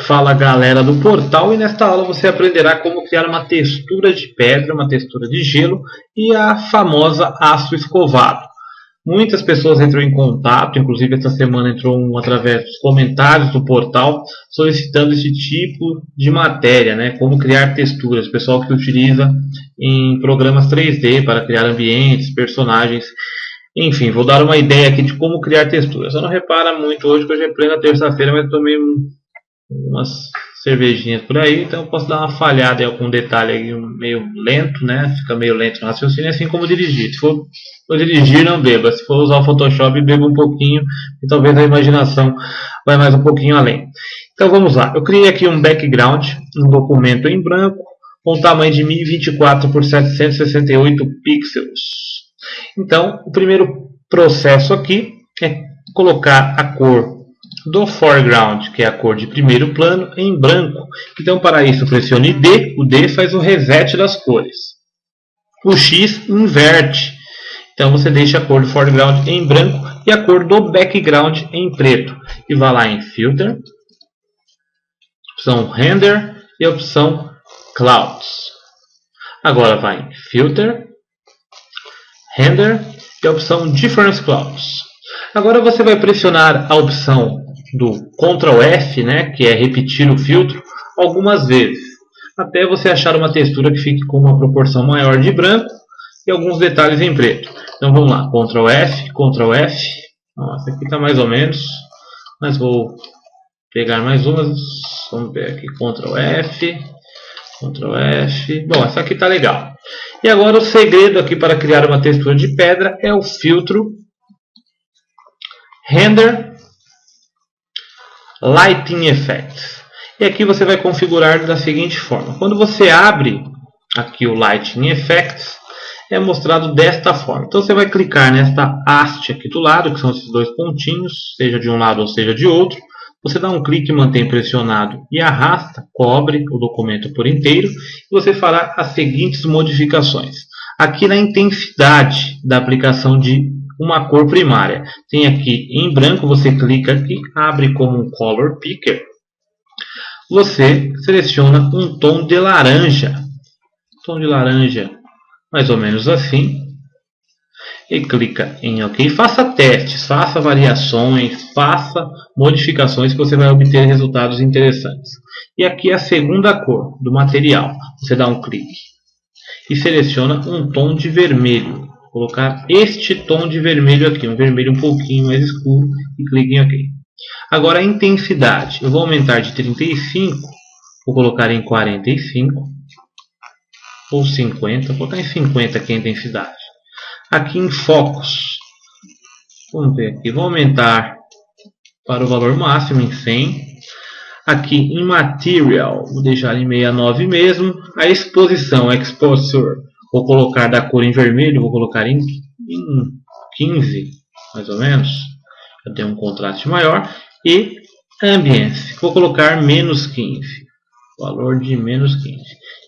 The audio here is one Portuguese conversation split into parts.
Fala galera do portal, e nesta aula você aprenderá como criar uma textura de pedra, uma textura de gelo e a famosa aço escovado. Muitas pessoas entram em contato, inclusive essa semana entrou um através dos comentários do portal solicitando esse tipo de matéria, né? Como criar texturas, pessoal que utiliza em programas 3D para criar ambientes, personagens. Enfim, vou dar uma ideia aqui de como criar texturas. Só não repara muito hoje, que hoje é plena terça-feira, mas tomei umas cervejinhas por aí, então eu posso dar uma falhada em algum detalhe aí, meio lento, né? Fica meio lento no raciocínio, assim como dirigir. Se for dirigir, não beba. Se for usar o Photoshop, beba um pouquinho, e talvez a imaginação vai mais um pouquinho além. Então vamos lá. Eu criei aqui um background, um documento em branco, com tamanho de 1024 por 768 pixels. Então, o primeiro processo aqui é colocar a cor do foreground, que é a cor de primeiro plano, em branco. Então, para isso, pressione D. O D faz o reset das cores. O X inverte. Então, você deixa a cor do foreground em branco e a cor do background em preto. E vá lá em Filter, opção Render e a opção Clouds. Agora vai em Filter, Render e a opção Difference Clouds. Agora você vai pressionar a opção do Ctrl F, né, que é repetir o filtro, algumas vezes, até você achar uma textura que fique com uma proporção maior de branco e alguns detalhes em preto. Então vamos lá, Ctrl F, Ctrl F. Essa aqui está mais ou menos, mas vou pegar mais umas. Vamos ver aqui, Ctrl F, Ctrl F. Bom, essa aqui está legal. E agora o segredo aqui para criar uma textura de pedra é o filtro Render Lighting Effects. E aqui você vai configurar da seguinte forma. Quando você abre aqui o Lighting Effects, é mostrado desta forma. Então você vai clicar nesta haste aqui do lado, que são esses dois pontinhos, seja de um lado ou seja de outro. Você dá um clique, mantém pressionado e arrasta, cobre o documento por inteiro. E você fará as seguintes modificações. Aqui na intensidade da aplicação de uma cor primária. Tem aqui em branco, você clica aqui, abre como um Color Picker. Você seleciona um tom de laranja. Tom de laranja, mais ou menos assim. E clica em OK. Faça testes, faça variações, faça modificações que você vai obter resultados interessantes. E aqui é a segunda cor do material. Você dá um clique e seleciona um tom de vermelho. Vou colocar este tom de vermelho aqui, um vermelho um pouquinho mais escuro, e clique em OK. Agora a intensidade, eu vou aumentar de 35, vou colocar em 45 ou 50, vou colocar em 50 aqui a intensidade. Aqui em focos, vamos ver aqui, vou aumentar para o valor máximo em 100. Aqui em material, vou deixar em 69 mesmo. A exposição, exposure, vou colocar da cor em vermelho, vou colocar em 15, mais ou menos. Já tem um contraste maior. E ambience, vou colocar menos 15. Valor de menos 15.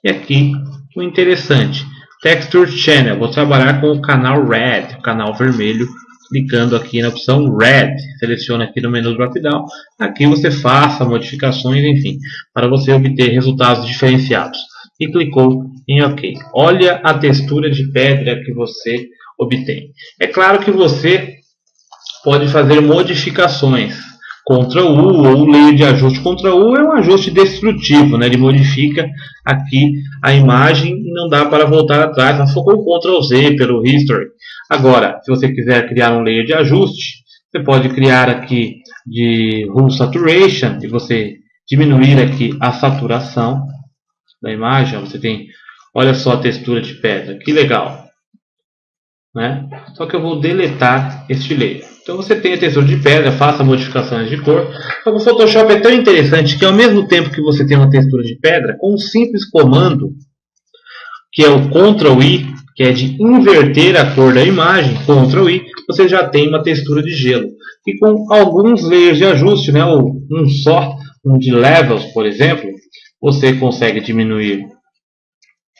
E aqui o interessante, Texture Channel, vou trabalhar com o canal Red, o canal vermelho. Clicando aqui na opção Red, seleciona aqui no menu drop-down. Aqui você faça modificações, enfim, para você obter resultados diferenciados. E clicou em OK. Olha a textura de pedra que você obtém. É claro que você pode fazer modificações. Ctrl U ou o layer de ajuste. Ctrl U é um ajuste destrutivo, né? Ele modifica aqui a imagem e não dá para voltar atrás. Mas focou o Ctrl Z pelo History. Agora, se você quiser criar um layer de ajuste, você pode criar aqui de Rule Saturation e você diminuir aqui a saturação da imagem. Você tem, olha só a textura de pedra, que legal, né? Só que eu vou deletar este layer. Então você tem a textura de pedra, faça modificações de cor. Só que o Photoshop é tão interessante que ao mesmo tempo que você tem uma textura de pedra, com um simples comando, que é o Ctrl I, que é de inverter a cor da imagem, Ctrl I, você já tem uma textura de gelo. E com alguns layers de ajuste, né, ou um só, um de levels, por exemplo, você consegue diminuir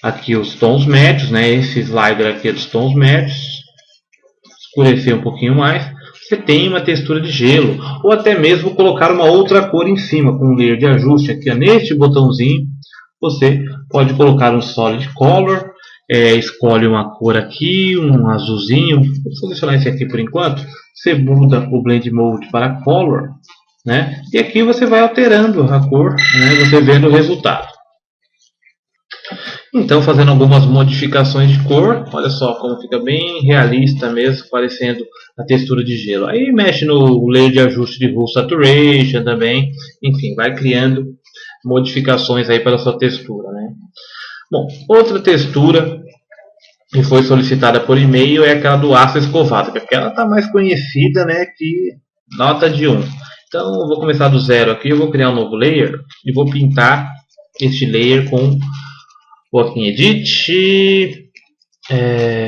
aqui os tons médios, né, esse slider aqui é dos tons médios, escurecer um pouquinho mais. você tem uma textura de gelo, ou até mesmo colocar uma outra cor em cima, com um layer de ajuste aqui, ó, neste botãozinho, você pode colocar um Solid Color, escolhe uma cor aqui, um azulzinho, vou selecionar esse aqui por enquanto, você muda o Blend Mode para Color, né? E aqui você vai alterando a cor, né? Você vendo o resultado. Então, fazendo algumas modificações de cor, olha só como fica bem realista mesmo, parecendo a textura de gelo. Aí mexe no layer de ajuste de Hue Saturation também, enfim, vai criando modificações aí para a sua textura, né? Bom, outra textura que foi solicitada por e-mail é aquela do aço escovado, que aquela está mais conhecida, né, que nota de 1. Então, eu vou começar do zero aqui, eu vou criar um novo layer e vou pintar este layer com vou aqui em Edit,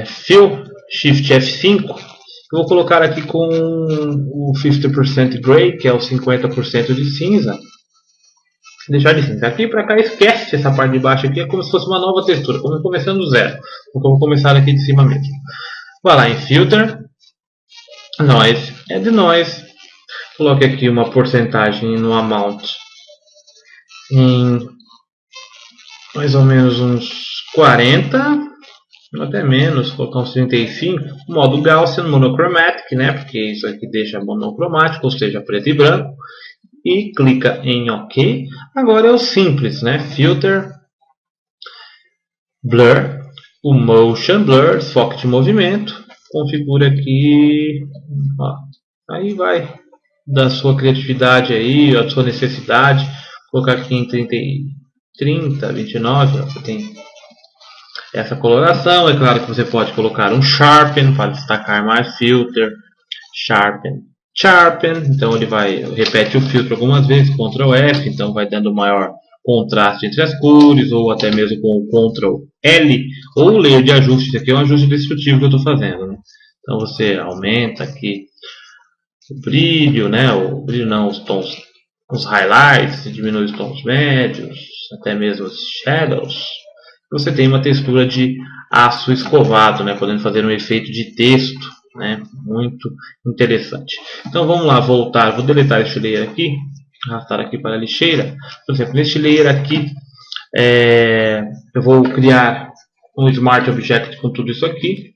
Fill, Shift F5. Eu vou colocar aqui com o 50% Gray, que é o 50% de cinza. Deixar de cinza. Aqui para cá esquece essa parte de baixo aqui, é como se fosse uma nova textura, como começando do zero. Então, vou começar aqui de cima mesmo. Vai lá em Filter, Noise, Add Noise. Coloque aqui uma porcentagem no Amount em mais ou menos uns 40, até menos, colocar uns 35. Modo Gaussian Monochromatic, né? Porque isso aqui deixa monocromático, ou seja, preto e branco. E clica em OK. Agora é o simples, né? Filter, Blur, o Motion Blur, desfoque de movimento. Configura aqui, ó, aí vai da sua criatividade aí, da sua necessidade. Vou colocar aqui em 30, 29, ó, você tem essa coloração. É claro que você pode colocar um Sharpen para destacar mais filter, Sharpen, então ele repete o filtro algumas vezes, Ctrl F, então vai dando maior contraste entre as cores, ou até mesmo com o Ctrl L, ou o layer de ajuste. Esse aqui é um ajuste descritivo que eu estou fazendo, né? Então você aumenta aqui o brilho, né? O brilho não, os tons, os highlights, diminui os tons médios, até mesmo os shadows. Você tem uma textura de aço escovado, né? Podendo fazer um efeito de texto, né? Muito interessante. Então vamos lá, voltar. Vou deletar este layer aqui, arrastar aqui para a lixeira. Por exemplo, neste layer aqui, eu vou criar um Smart Object com tudo isso aqui.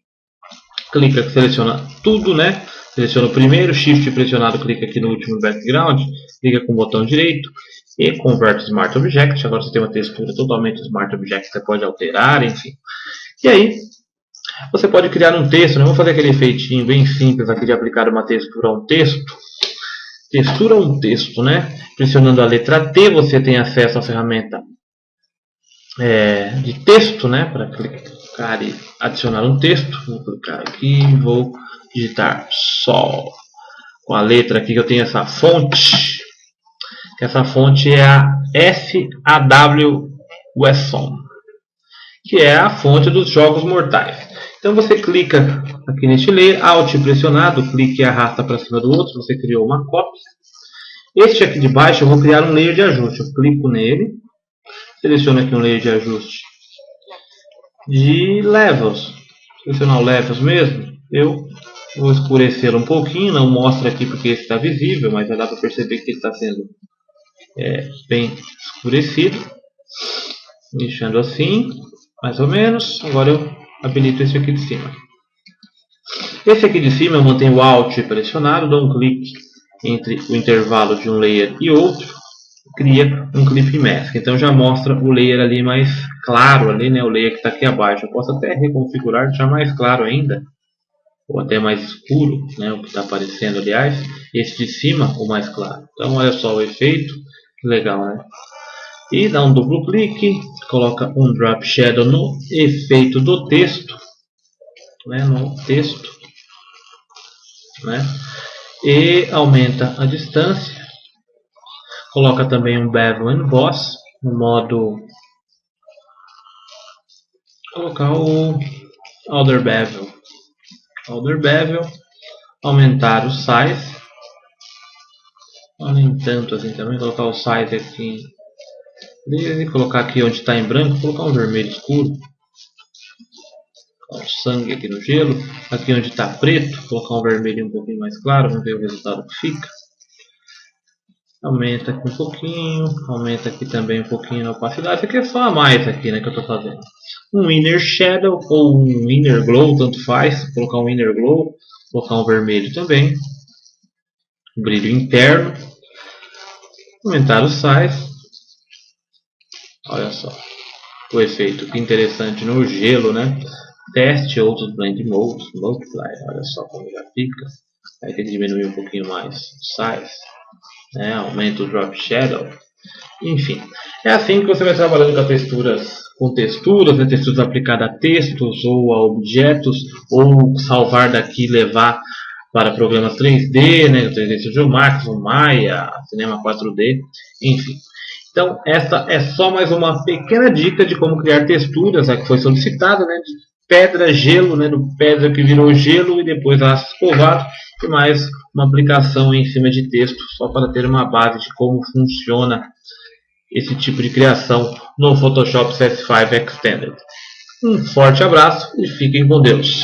Clica, seleciona tudo, né? Seleciona o primeiro, Shift pressionado, clica aqui no último background, clica com o botão direito e converte Smart Object. Agora você tem uma textura totalmente Smart Object, você pode alterar, enfim. E aí, você pode criar um texto, né? Vamos fazer aquele efeitinho bem simples aqui de aplicar uma textura a um texto. Textura a um texto, né? Pressionando a letra T, você tem acesso à ferramenta de texto, né? Para clicar e adicionar um texto. Vou clicar aqui, vou digitar Sol. Com a letra aqui que eu tenho essa fonte. Que essa fonte é a FAW Wesson, que é a fonte dos Jogos Mortais. Então você clica aqui neste layer, Alt pressionado, clique e arrasta para cima do outro, você criou uma cópia. Este aqui de baixo eu vou criar um layer de ajuste. Eu clico nele, seleciono aqui um layer de ajuste de Levels. Selecionar o Levels mesmo, eu vou escurecê-lo um pouquinho, não mostra aqui porque esse está visível, mas já dá para perceber que ele está sendo bem escurecido. Deixando assim, mais ou menos. Agora eu habilito esse aqui de cima. Esse aqui de cima eu mantenho o Alt pressionado, dou um clique entre o intervalo de um layer e outro, cria um Clip Mask. Então já mostra o layer ali mais claro, ali, né? O layer que está aqui abaixo. Eu posso até reconfigurar, deixar mais claro ainda, ou até mais escuro, né? O que está aparecendo, aliás. Esse de cima, o mais claro. Então olha só o efeito, que legal, né? E dá um duplo clique, coloca um Drop Shadow no efeito do texto, né? No texto, né? E aumenta a distância. Coloca também um Bevel and Boss no modo. Colocar o Outer Bevel. Outer Bevel. Aumentar o size. Nem tanto assim também. Colocar o size aqui. E colocar aqui onde está em branco. Colocar um vermelho escuro. Dá um sangue aqui no gelo. Aqui onde está preto, vou colocar um vermelho um pouquinho mais claro. Vamos ver o resultado que fica. Aumenta aqui um pouquinho. Aumenta aqui também um pouquinho a opacidade. Isso aqui é só a mais aqui, né, que eu estou fazendo. Um Inner Shadow ou um Inner Glow, tanto faz. Vou colocar um Inner Glow. Vou colocar um vermelho também. Um brilho interno. Aumentar o size. Olha só o efeito, que interessante no gelo, né? Teste outros blend modes, multiply, olha só como já fica. Vai ter que diminuir um pouquinho mais o size, né? Aumenta o drop shadow. Enfim, é assim que você vai trabalhando com texturas, né? Texturas aplicadas a textos ou a objetos, ou salvar daqui e levar para programas 3D, né? 3D Studio Max, o Maya, Cinema 4D, enfim. Então, essa é só mais uma pequena dica de como criar texturas, a que foi solicitada, né, de pedra, gelo, né, do pedra que virou gelo e depois aço escovado, e mais uma aplicação em cima de texto, só para ter uma base de como funciona esse tipo de criação no Photoshop CS5 Extended. Um forte abraço e fiquem com Deus!